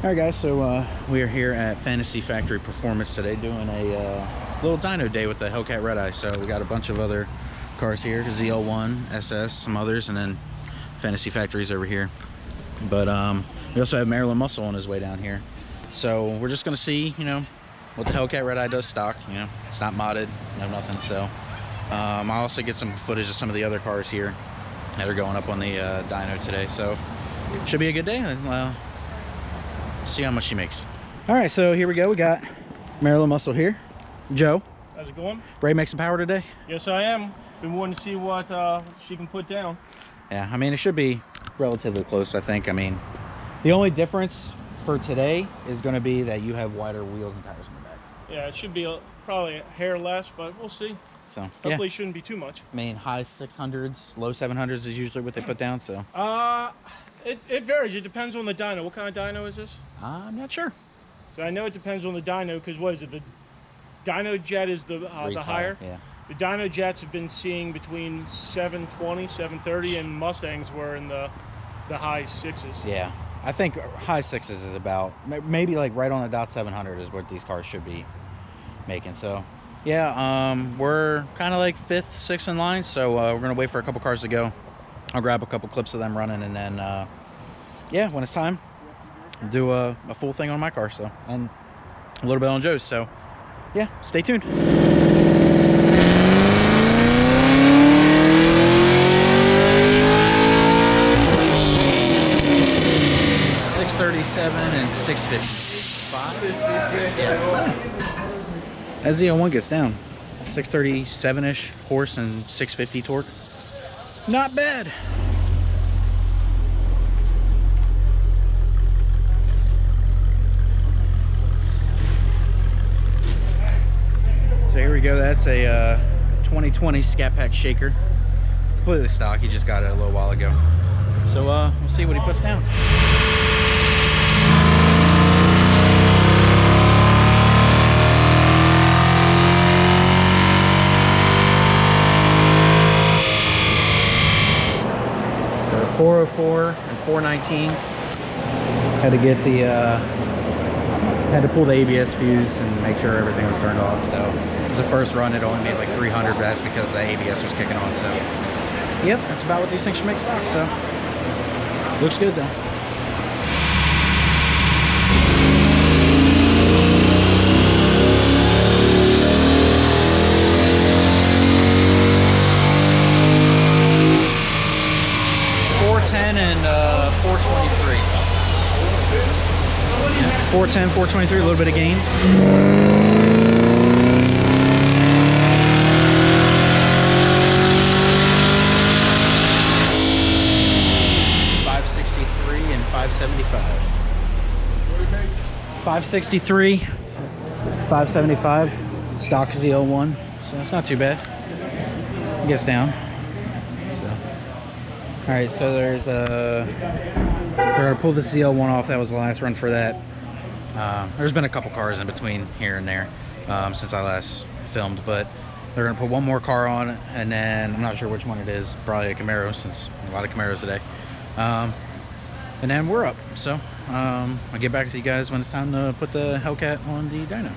Alright guys, so we are here at Fantasy Factory Performance today doing a little dyno day with the Hellcat Redeye. So we got a bunch of other cars here, ZL1, SS, some others, and then Fantasy Factory's over here. But we also have Maryland Muscle on his way down here. So we're just going to see, you know, what the Hellcat Redeye does stock. You know, it's not modded, no nothing. So I'll also get some footage of some of the other cars here that are going up on the dyno today. So should be a good day. See how much she makes. All right, so here we go. We got Maryland Muscle here. Joe. How's it going? Ready to make some power today? Yes, I am. Been wanting to see what she can put down. Yeah, I mean, it should be relatively close, I think. I mean, the only difference for today is going to be that you have wider wheels and tires in the back. Yeah, it should be probably a hair less, but we'll see. So hopefully it shouldn't be too much. I mean, high 600s, low 700s is usually what they put down. So it varies. It depends on the dyno. What kind of dyno is this? I'm not sure. So I know it depends on the dyno because what is it? The dyno jet is the higher. Yeah. The dyno jets have been seeing between 720, 730, and Mustangs were in the high sixes. Yeah, I think high sixes is about maybe like right on the dot 700 is what these cars should be making. So yeah, we're kind of like 5th, 6th in line. So we're gonna wait for a couple cars to go. I'll grab a couple clips of them running, and then yeah, when it's time, I'll do a full thing on my car. So, and a little bit on Joe's. So yeah, stay tuned. 637 and 650. Yeah. As the ZL1 gets down, 637-ish horse and 650 torque. Not bad. So here we go. That's a 2020 Scat Pack shaker. Completely stock. He just got it a little while ago. So we'll see what he puts down. So 404 and 419. Had to get the had to pull the ABS fuse and make sure everything was turned off. So it was the first run. It only made like 300, but that's because the ABS was kicking on. So yep, that's about what these things should make stock. So looks good though. And 423. 410, 423, a little bit of gain. And 575. 563, 575, stock ZL1, so that's not too bad. It gets down. So, all right, so there's we're gonna pull the ZL1 off. That was the last run for that. There's been a couple cars in between here and there since I last filmed, but they're gonna put one more car on, and then I'm not sure which one it is. Probably a Camaro, since a lot of Camaros today. And then we're up. So I'll get back to you guys when it's time to put the Hellcat on the dyno.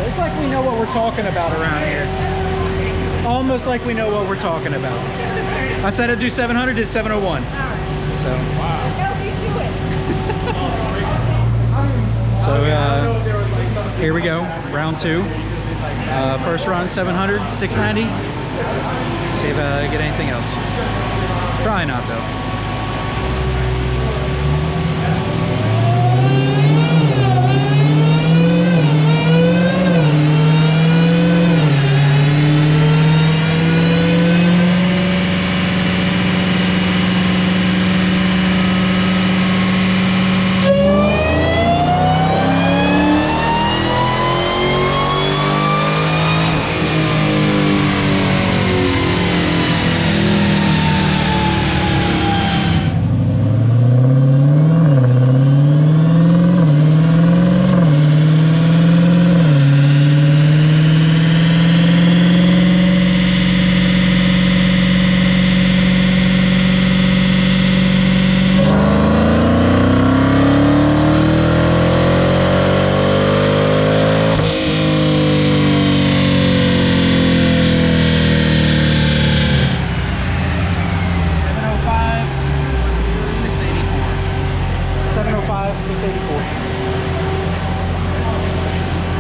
It's like we know what we're talking about around here. Almost like we know what we're talking about. I said I'd do 700, did 701. So, wow. So here we go, round 2. First run 700, 690, See if I get anything else. Probably not though.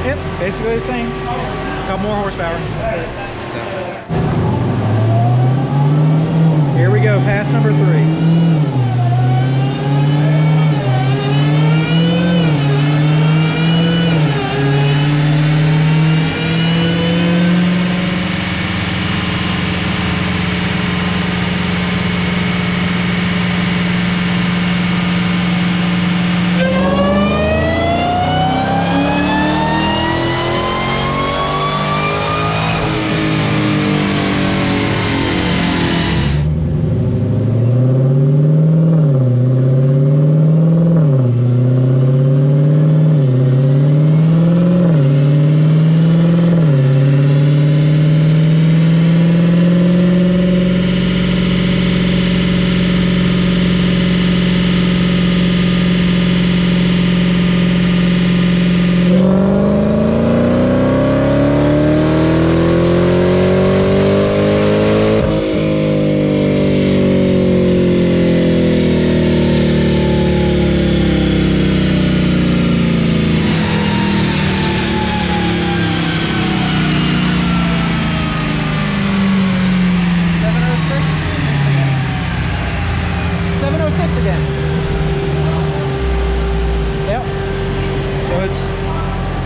Yep, basically the same. A couple more horsepower. So. Here we go, pass number 3.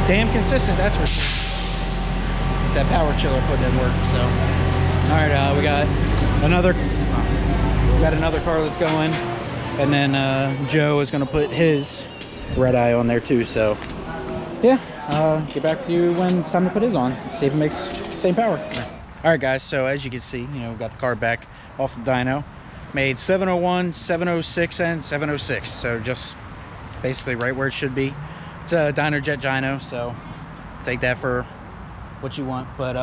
Damn consistent, that's for sure. It's that power chiller putting in work. So, all right, we got another car that's going, and then Joe is gonna put his Redeye on there too. So, yeah, get back to you when it's time to put his on. See if it makes the same power. All right, guys. So as you can see, we got the car back off the dyno. Made 701, 706, and 706. So just basically right where it should be. It's a Dyno Jet dyno, so take that for what you want. But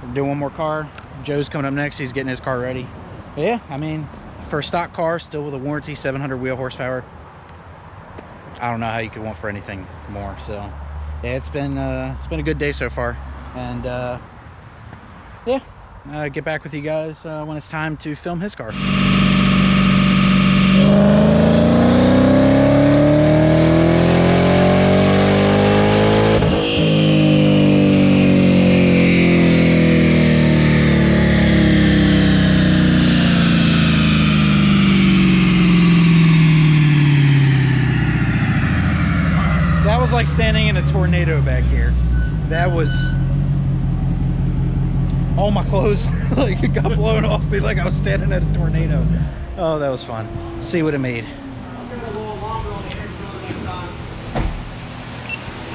we'll do one more car. Joe's coming up next. He's getting his car ready. But yeah, I mean, for a stock car, still with a warranty, 700 wheel horsepower. I don't know how you could want for anything more. So yeah, it's been a good day so far. And yeah, get back with you guys when it's time to film his car. Like standing in a tornado back here. That was all my clothes like it got blown off me like I was standing at a tornado. Oh, that was fun. Let's see what it made. Did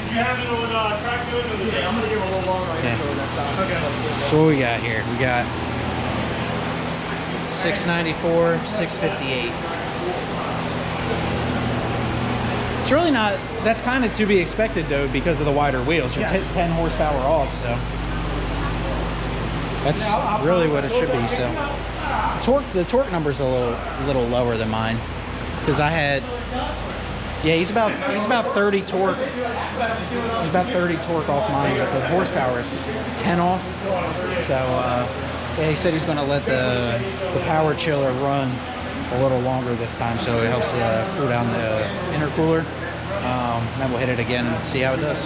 you have it on track good? Yeah, I'm gonna give it a little longer. Okay. So what we got here? We got 694, 658. It's really not, that's kind of to be expected though because of the wider wheels. You're 10 horsepower off, so that's really what it should be. So the torque number's a little lower than mine because I had, yeah, he's about 30 torque. He's about 30 torque off mine, but the horsepower is 10 off. So yeah, he said he's going to let the power chiller run a little longer this time, so it helps cool down the intercooler. Then we'll hit it again and see how it does.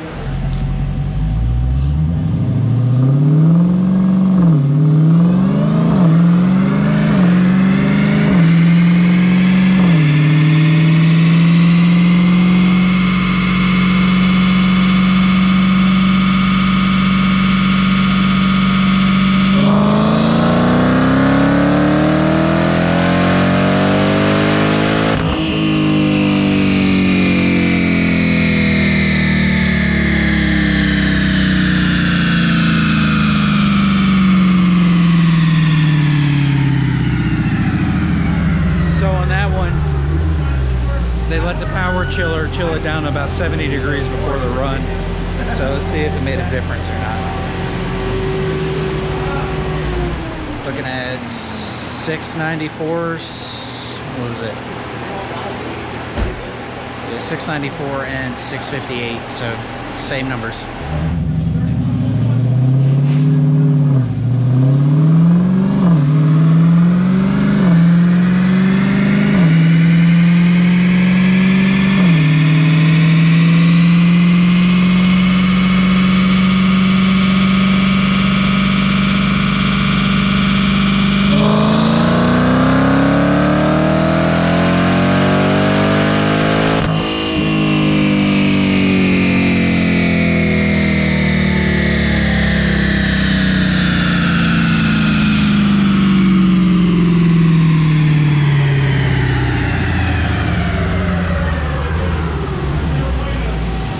chiller, chill it down to about 70 degrees before the run. So let's see if it made a difference or not. Looking at 694s. What was it? Yeah, 694 and 658. So same numbers.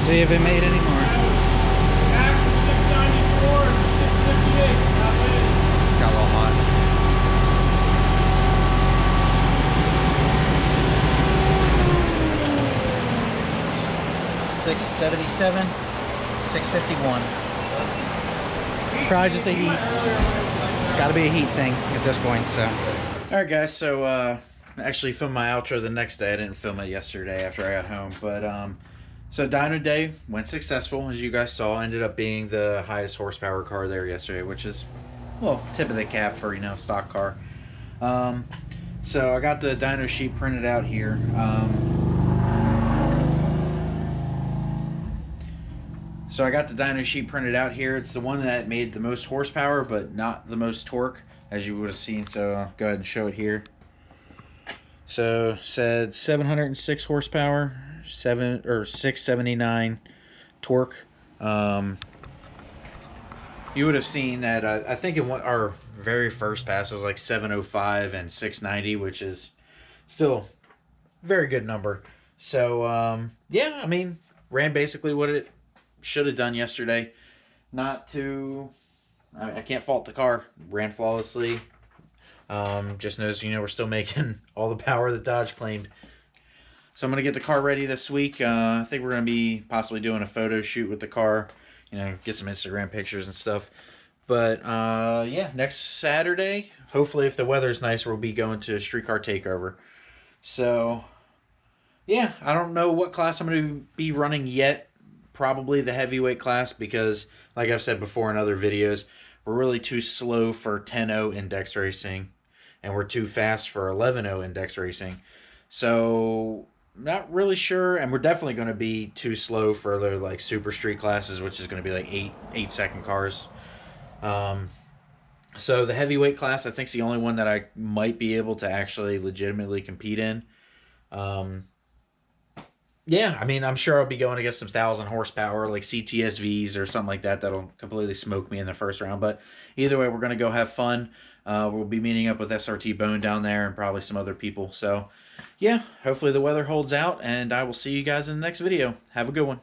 See if it made any more. Max was 694 and 658. Not bad. Got a little hot. 677, 651. Probably just a heat. It's got to be a heat thing at this point. So, all right, guys. So, I actually filmed my outro the next day. I didn't film it yesterday after I got home, but so Dyno Day went successful, as you guys saw. Ended up being the highest horsepower car there yesterday, which is, well, tip of the cap for, you know, stock car. So I got the dyno sheet printed out here. So I got the dyno sheet printed out here. It's the one that made the most horsepower, but not the most torque, as you would have seen. So I'll go ahead and show it here. So said 706 horsepower, 679 torque. You would have seen that. I think in our very first pass it was like 705 and 690, which is still a very good number. So yeah, I mean, ran basically what it should have done yesterday. Not too, I can't fault the car. Ran flawlessly. Just knows, you know, we're still making all the power that Dodge claimed. So I'm going to get the car ready this week. I think we're going to be possibly doing a photo shoot with the car. You know, get some Instagram pictures and stuff. But yeah, next Saturday, hopefully if the weather's nice, we'll be going to a streetcar takeover. So yeah, I don't know what class I'm going to be running yet. Probably the heavyweight class, because like I've said before in other videos, we're really too slow for 10.0 index racing, and we're too fast for 11.0 index racing. So not really sure, and we're definitely going to be too slow for other like super street classes, which is going to be like 8-second cars. So the heavyweight class, I think, is the only one that I might be able to actually legitimately compete in. Yeah, I mean, I'm sure I'll be going against some 1,000 horsepower, like CTSVs or something like that, that'll completely smoke me in the first round. But either way, we're going to go have fun. We'll be meeting up with SRT Bone down there and probably some other people. So, yeah, hopefully the weather holds out, and I will see you guys in the next video. Have a good one.